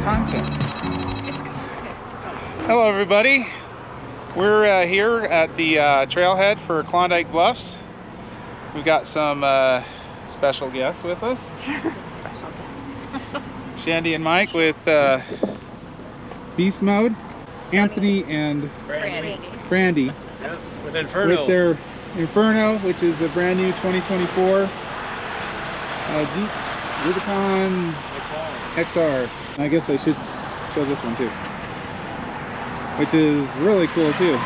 content. Hello everybody. We're here at the trailhead for Klondike Bluffs. We've got some special guests with us. Special guests. Shandy and Mike with Beast Mode. Anthony and Brandy. Yep, with Inferno. With their Inferno, which is a brand new 2024 Jeep Rubicon XR. I guess I should show this one too, which is really cool too.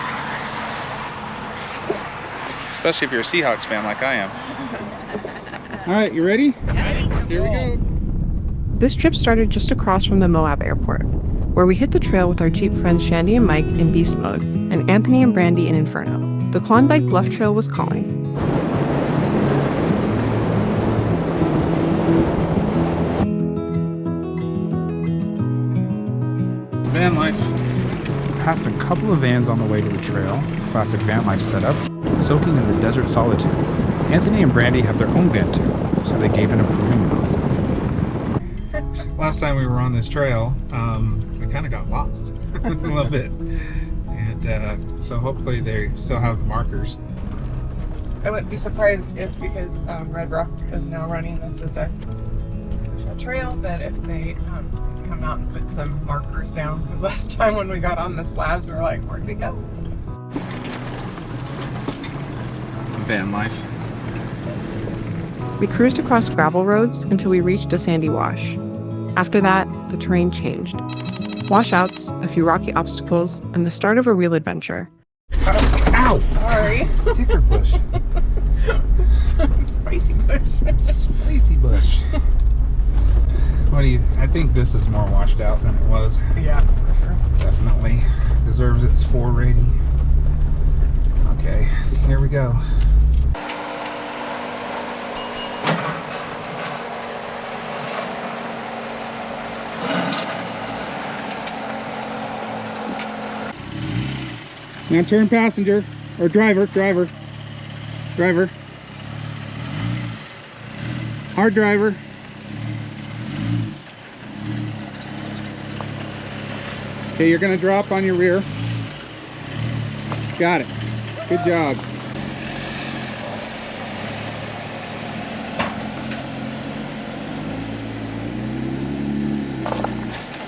Especially if you're a Seahawks fan like I am. All right, you ready? Yeah. Here we go. This trip started just across from the Moab airport, where we hit the trail with our Jeep friends Shandy and Mike in Beast Mode, and Anthony and Brandy in Inferno. The Klondike Bluff Trail was calling. Van life. Passed a couple of vans on the way to the trail, classic van life setup, soaking in the desert solitude. Anthony and Brandy have their own van too, so they gave an approving nod. Last time we were on this trail, we kind of got lost a little bit, and so hopefully they still have the markers. I wouldn't be surprised if, because Red Rock is now running this as a trail, that if they come out and put some markers down, because last time when we got on the slabs we were like, where'd we go? Van life. We cruised across gravel roads until we reached a sandy wash. After that, the terrain changed. Washouts, a few rocky obstacles, and the start of a real adventure. Ow! Sorry. Sticker bush. Spicy bush. Spicy bush. What do you? I think this is more washed out than it was. Yeah, for sure. Definitely deserves its 4 rating. Okay, here we go. Now turn passenger, or driver. Hard driver. Okay, you're gonna drop on your rear. Got it. Good job.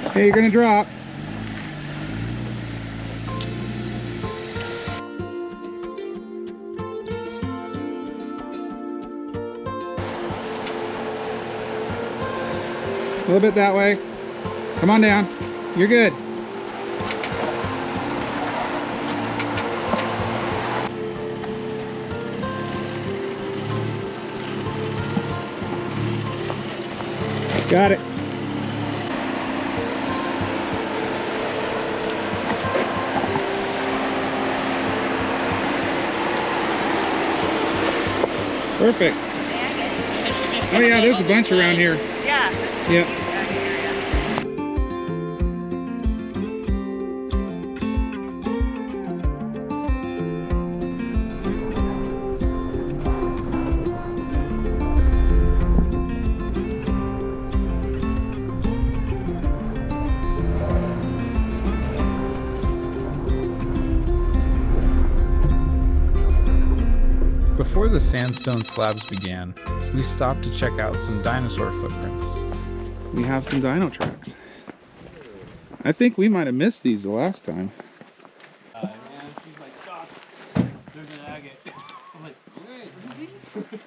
Okay, you're gonna drop. A little bit that way. Come on down. You're good. Got it. Perfect. Oh yeah, there's a bunch around here. Yeah. Yep. Before the sandstone slabs began, we stopped to check out some dinosaur footprints. We have some dino tracks. I think we might have missed these the last time. Man, she's like, stop. There's an agate. I'm like, okay.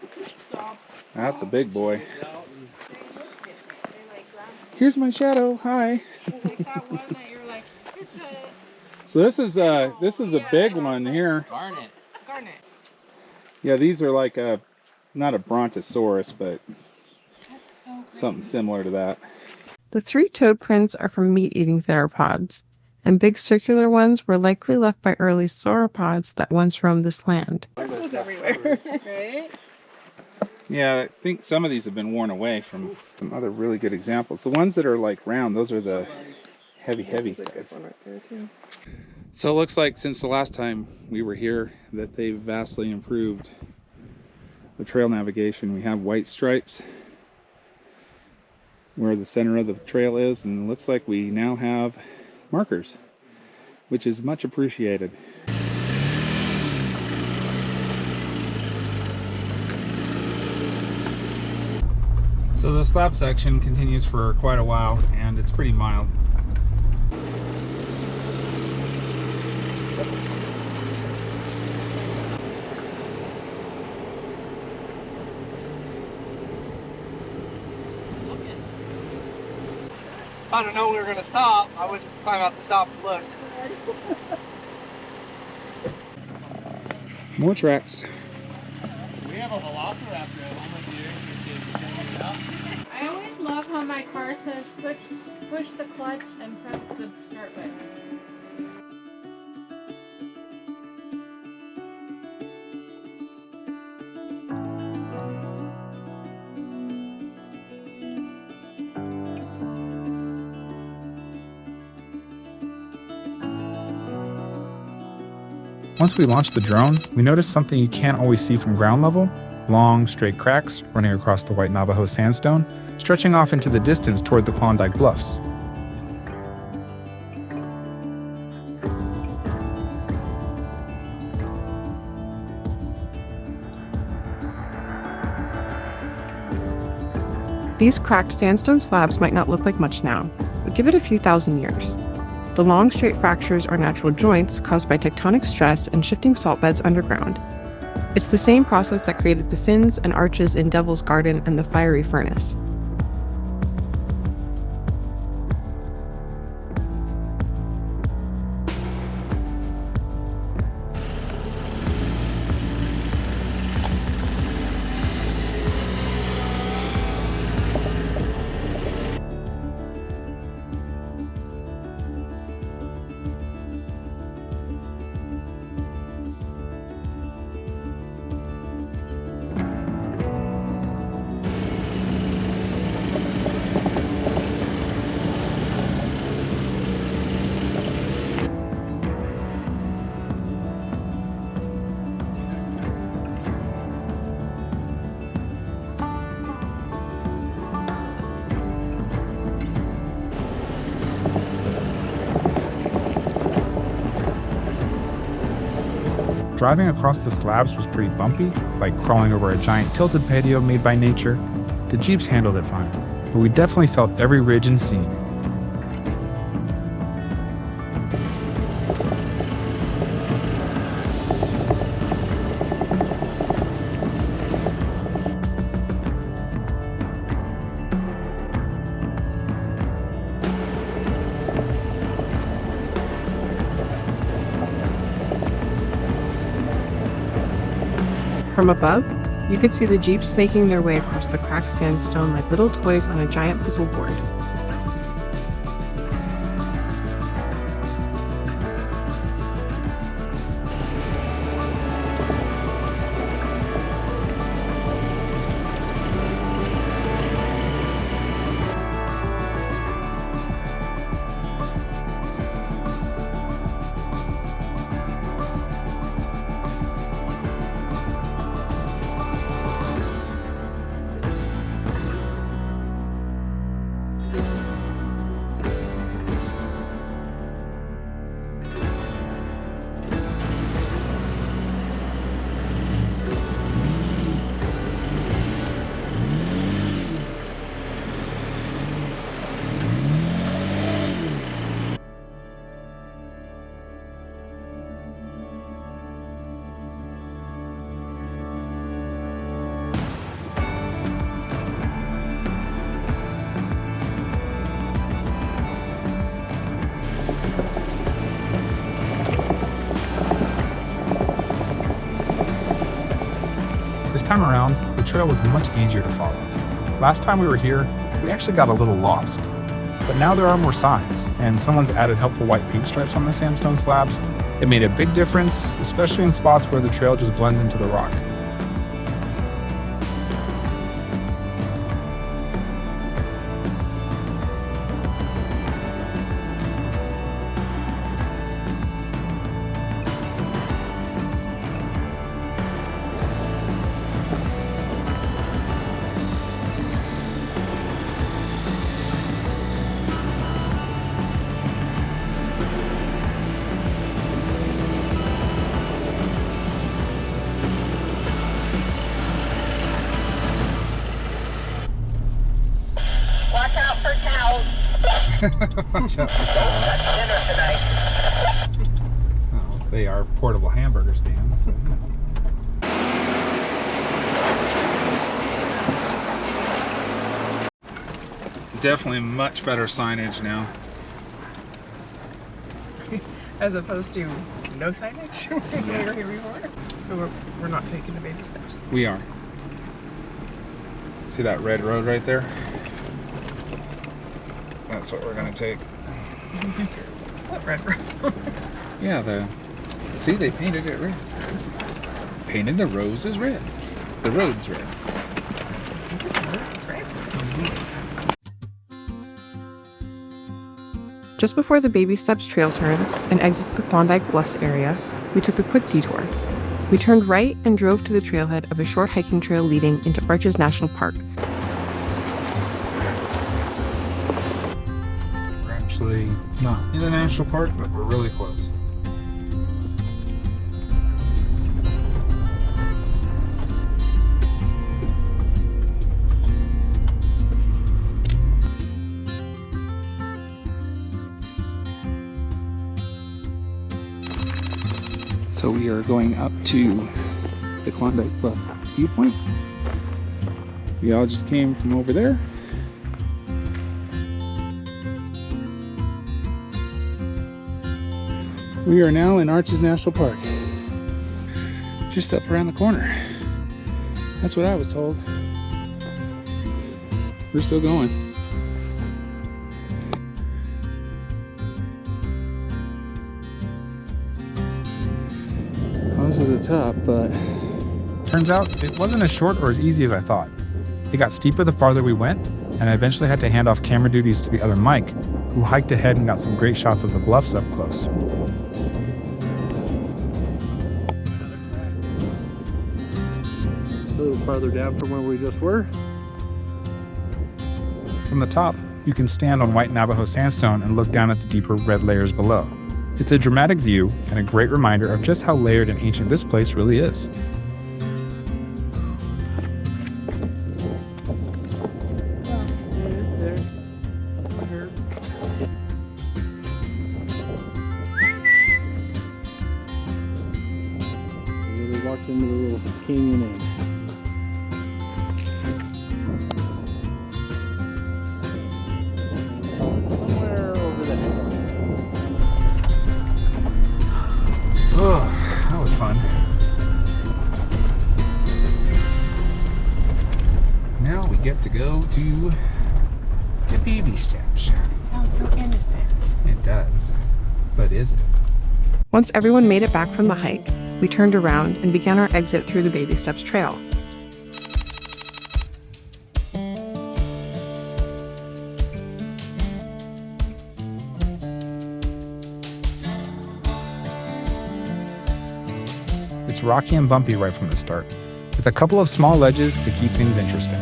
Stop. That's a big boy. Here's my shadow. Hi. Like that one that you're like, it's a So this is a big one here. Garnet. garnet. Yeah, these are like not a brontosaurus, but That's so great. something similar to that. The 3 toed prints are from meat-eating theropods, and big circular ones were likely left by early sauropods that once roamed this land. Goes everywhere. Right? Yeah, I think some of these have been worn away from some other really good examples. The ones that are like round, those are the heavy guys. One right there too. So it looks like since the last time we were here that they've vastly improved the trail navigation. We have white stripes where the center of the trail is, and it looks like we now have markers, which is much appreciated. So the slab section continues for quite a while, and it's pretty mild. If I don't know we were gonna stop, I would climb out the top and look. More tracks. We have a velociraptor at home if you're interested in checking it out. I always love how my car says push the clutch and press the start button. Once we launched the drone, we noticed something you can't always see from ground level: long, straight cracks running across the white Navajo sandstone, stretching off into the distance toward the Klondike Bluffs. These cracked sandstone slabs might not look like much now, but give it a few thousand years. The long, straight fractures are natural joints caused by tectonic stress and shifting salt beds underground. It's the same process that created the fins and arches in Devil's Garden and the fiery furnace. Driving across the slabs was pretty bumpy, like crawling over a giant tilted patio made by nature. The Jeeps handled it fine, but we definitely felt every ridge and seam. From above, you could see the Jeeps snaking their way across the cracked sandstone like little toys on a giant puzzle board. This time around, the trail was much easier to follow. Last time we were here, we actually got a little lost. But now there are more signs, and someone's added helpful white paint stripes on the sandstone slabs. It made a big difference, especially in spots where the trail just blends into the rock. Watch out. Oh, they are portable hamburger stands. So. Definitely much better signage now. As opposed to no signage when we were here before. So we're not taking the baby steps. We are. See that red road right there? That's what we're gonna take. What red road? Yeah, see, they painted it red. Painted the roses red. The road's red. This is red. Just before the Baby Steps trail turns and exits the Klondike Bluffs area, we took a quick detour. We turned right and drove to the trailhead of a short hiking trail leading into Arches National Park. We're actually not in the national park, but we're really close. So we are going up to the Klondike Bluff viewpoint. We all just came from over there. We are now in Arches National Park. Just up around the corner. That's what I was told. We're still going. This is a top, but turns out it wasn't as short or as easy as I thought. It got steeper the farther we went, and I eventually had to hand off camera duties to the other Mike, who hiked ahead and got some great shots of the bluffs up close. A little farther down from where we just were. From the top, you can stand on white Navajo sandstone and look down at the deeper red layers below. It's a dramatic view and a great reminder of just how layered and ancient this place really is. We walked into the little canyon end. Somewhere over there. Oh, that was fun. Now we get to go to the baby steps. Sounds so innocent. It does. But is it? Once everyone made it back from the hike, we turned around and began our exit through the Baby Steps trail. It's rocky and bumpy right from the start, with a couple of small ledges to keep things interesting.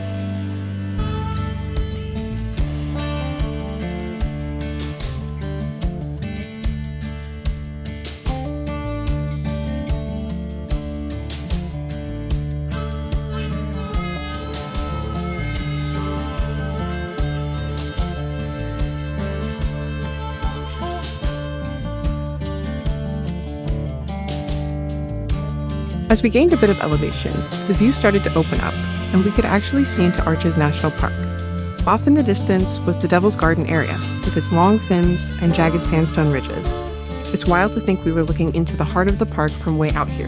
As we gained a bit of elevation, the view started to open up, and we could actually see into Arches National Park. Off in the distance was the Devil's Garden area, with its long fins and jagged sandstone ridges. It's wild to think we were looking into the heart of the park from way out here.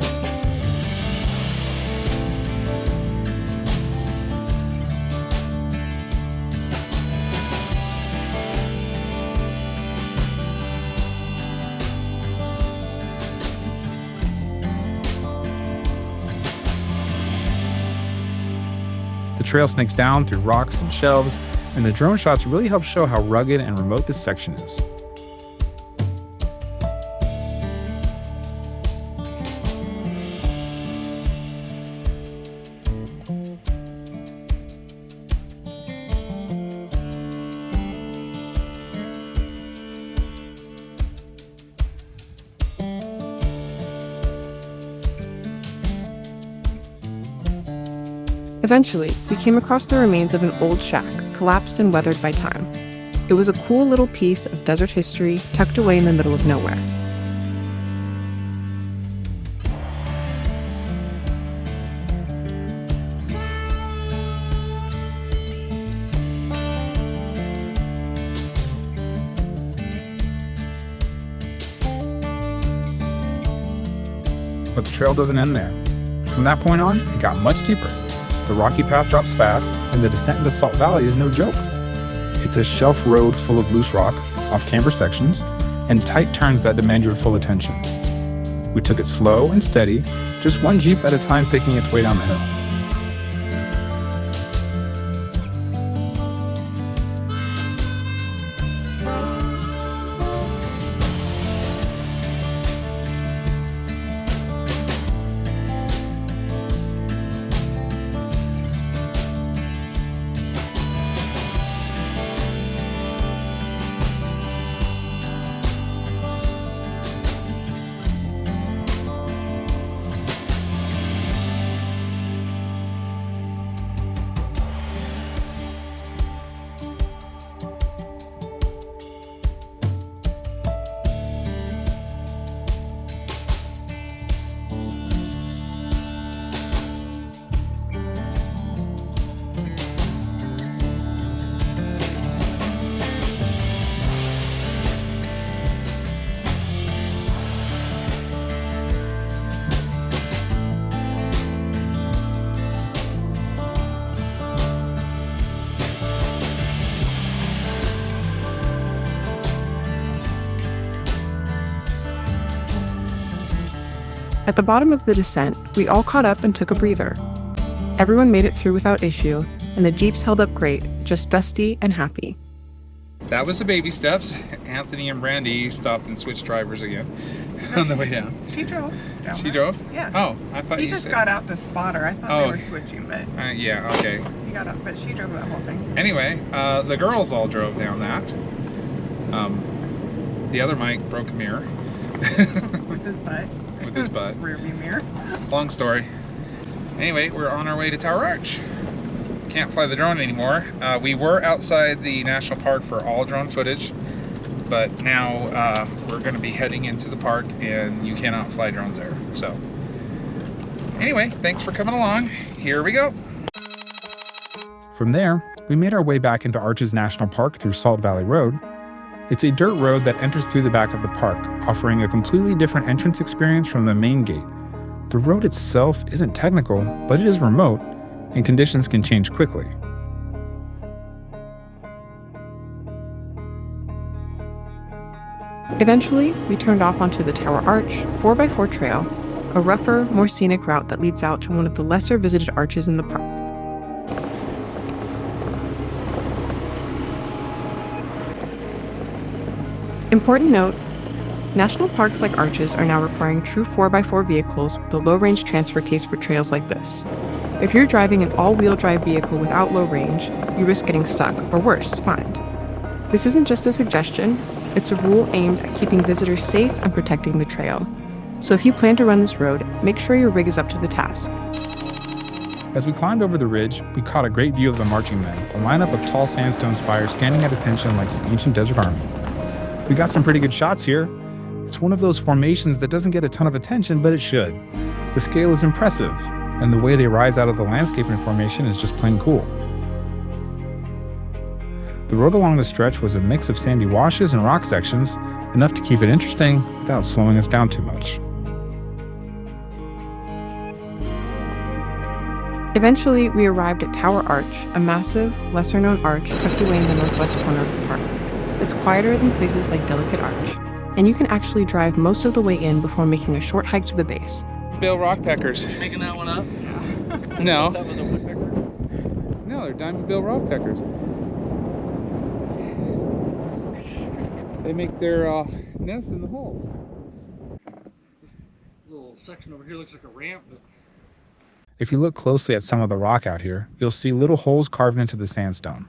The trail snakes down through rocks and shelves, and the drone shots really help show how rugged and remote this section is. Eventually, we came across the remains of an old shack, collapsed and weathered by time. It was a cool little piece of desert history tucked away in the middle of nowhere. But the trail doesn't end there. From that point on, it got much steeper. The rocky path drops fast, and the descent into Salt Valley is no joke. It's a shelf road full of loose rock, off-camber sections, and tight turns that demand your full attention. We took it slow and steady, just one Jeep at a time picking its way down the hill. At the bottom of the descent, we all caught up and took a breather. Everyone made it through without issue, and the Jeeps held up great, just dusty and happy. That was the baby steps. Anthony and Brandy stopped and switched drivers again on the way down. She drove. She drove? Yeah. Oh, I thought He you just said. got out to spot her. I thought Oh. they were switching, but Yeah, okay. he got out. But she drove that whole thing. Anyway, the girls all drove down that. The other Mike broke a mirror. With his butt. With his butt. His rear view mirror. Long story. Anyway, we're on our way to Tower Arch. Can't fly the drone anymore. We were outside the national park for all drone footage, but now we're going to be heading into the park and you cannot fly drones there. So anyway, thanks for coming along. Here we go. From there, we made our way back into Arches National Park through Salt Valley Road. It's a dirt road that enters through the back of the park, offering a completely different entrance experience from the main gate. The road itself isn't technical, but it is remote, and conditions can change quickly. Eventually, we turned off onto the Tower Arch 4x4 trail, a rougher, more scenic route that leads out to one of the lesser visited arches in the park. Important note, national parks like Arches are now requiring true 4x4 vehicles with a low-range transfer case for trails like this. If you're driving an all-wheel drive vehicle without low range, you risk getting stuck, or worse, fined. This isn't just a suggestion, it's a rule aimed at keeping visitors safe and protecting the trail. So if you plan to run this road, make sure your rig is up to the task. As we climbed over the ridge, we caught a great view of the marching men, a lineup of tall sandstone spires standing at attention like some ancient desert army. We got some pretty good shots here. It's one of those formations that doesn't get a ton of attention, but it should. The scale is impressive, and the way they rise out of the landscaping formation is just plain cool. The road along the stretch was a mix of sandy washes and rock sections, enough to keep it interesting without slowing us down too much. Eventually, we arrived at Tower Arch, a massive, lesser-known arch tucked away in the northwest corner of the park. It's quieter than places like Delicate Arch, and you can actually drive most of the way in before making a short hike to the base. Bill rockpeckers. Making that one up? No. That was a woodpecker? No, they're diamond bill rockpeckers. They make their nests in the holes. This little section over here looks like a ramp, but If you look closely at some of the rock out here, you'll see little holes carved into the sandstone.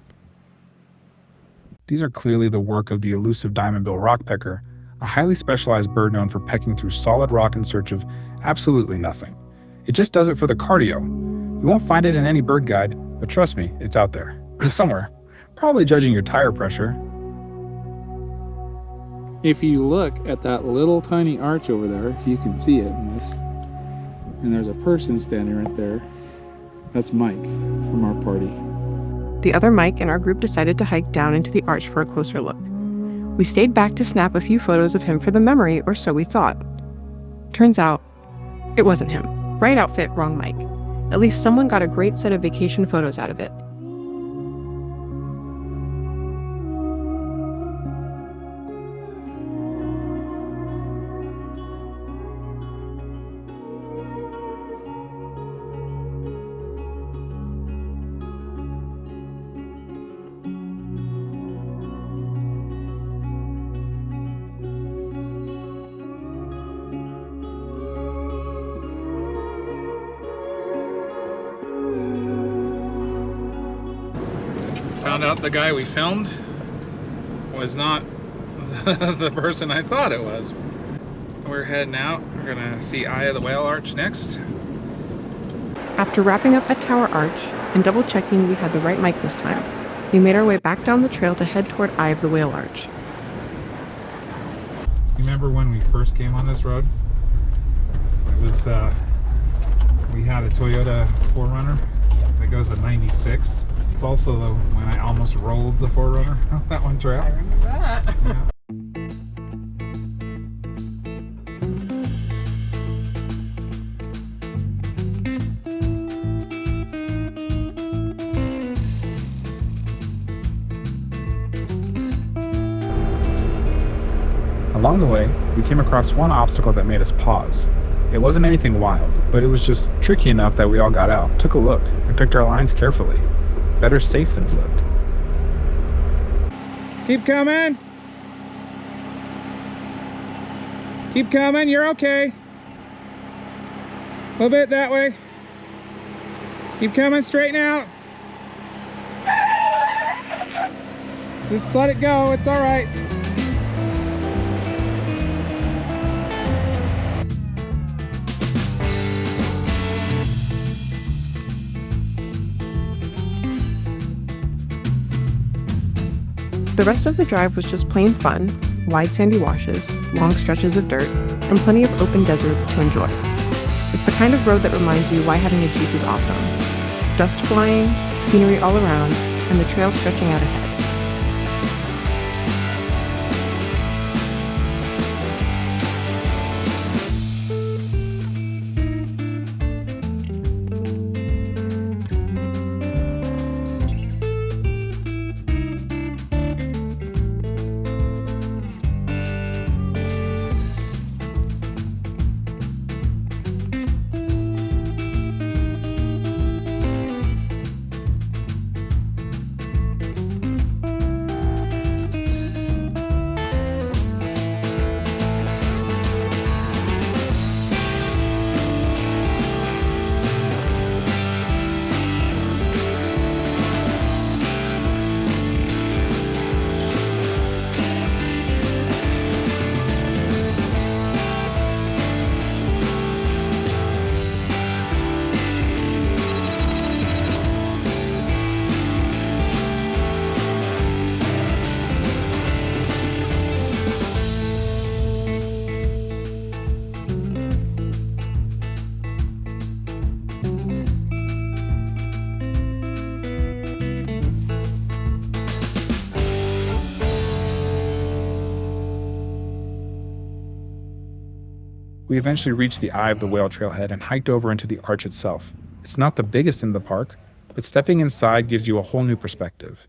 These are clearly the work of the elusive diamond-bill rockpecker, a highly specialized bird known for pecking through solid rock in search of absolutely nothing. It just does it for the cardio. You won't find it in any bird guide, but trust me, it's out there. Somewhere. Probably judging your tire pressure. If you look at that little tiny arch over there, if you can see it in this, and there's a person standing right there, that's Mike from our party. The other Mike and our group decided to hike down into the arch for a closer look. We stayed back to snap a few photos of him for the memory, or so we thought. Turns out, it wasn't him. Right outfit, wrong Mike. At least someone got a great set of vacation photos out of it. Found out the guy we filmed was not the person I thought it was. We're heading out. We're gonna see Eye of the Whale Arch next. After wrapping up at Tower Arch and double checking we had the right mic this time, we made our way back down the trail to head toward Eye of the Whale Arch. Remember when we first came on this road? It was, we had a Toyota 4Runner that goes at 96. It's also when I almost rolled the 4Runner on that one trail. I remember that. Yeah. Along the way, we came across one obstacle that made us pause. It wasn't anything wild, but it was just tricky enough that we all got out, took a look, and picked our lines carefully. Better safe than flipped. Keep coming. Keep coming, you're okay. A little bit that way. Keep coming, straighten out. Just let it go, it's all right. The rest of the drive was just plain fun, wide sandy washes, long stretches of dirt, and plenty of open desert to enjoy. It's the kind of road that reminds you why having a Jeep is awesome. Dust flying, scenery all around, and the trail stretching out ahead. We eventually reached the Eye of the Whale trailhead and hiked over into the arch itself. It's not the biggest in the park, but stepping inside gives you a whole new perspective.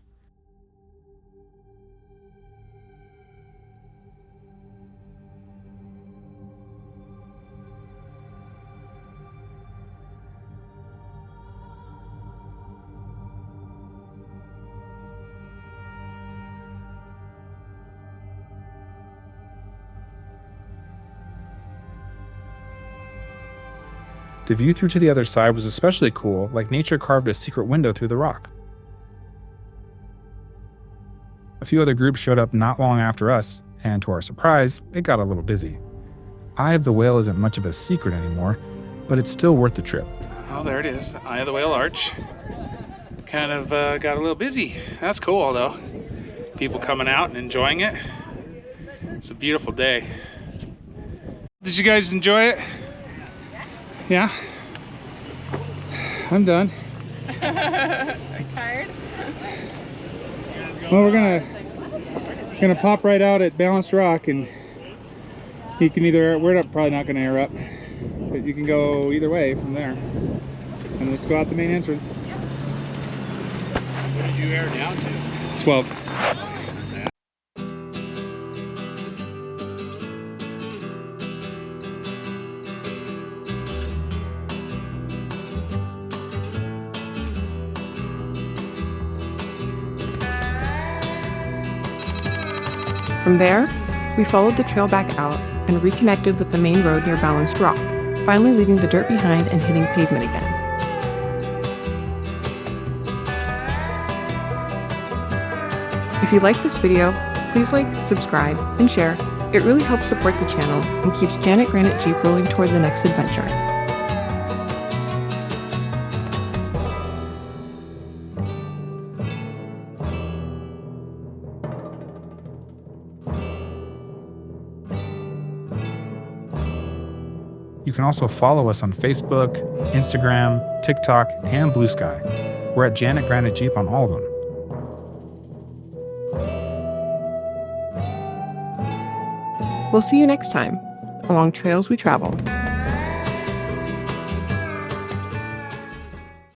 The view through to the other side was especially cool, like nature carved a secret window through the rock. A few other groups showed up not long after us, and to our surprise, it got a little busy. Eye of the Whale isn't much of a secret anymore, but it's still worth the trip. Oh, there it is, Eye of the Whale Arch. Kind of got a little busy. That's cool though. People coming out and enjoying it. It's a beautiful day. Did you guys enjoy it? Yeah? I'm done. Are you tired? Well, we're gonna pop right out at Balanced Rock, and you can either, we're probably not gonna air up, but you can go either way from there. And just go out the main entrance. What did you air down to? 12. From there, we followed the trail back out and reconnected with the main road near Balanced Rock, finally leaving the dirt behind and hitting pavement again. If you like this video, please like, subscribe, and share. It really helps support the channel and keeps Janet Granite Jeep rolling toward the next adventure. You can also follow us on Facebook, Instagram, TikTok, and Blue Sky. We're at Janet Granite Jeep on all of them. We'll see you next time, along trails we travel.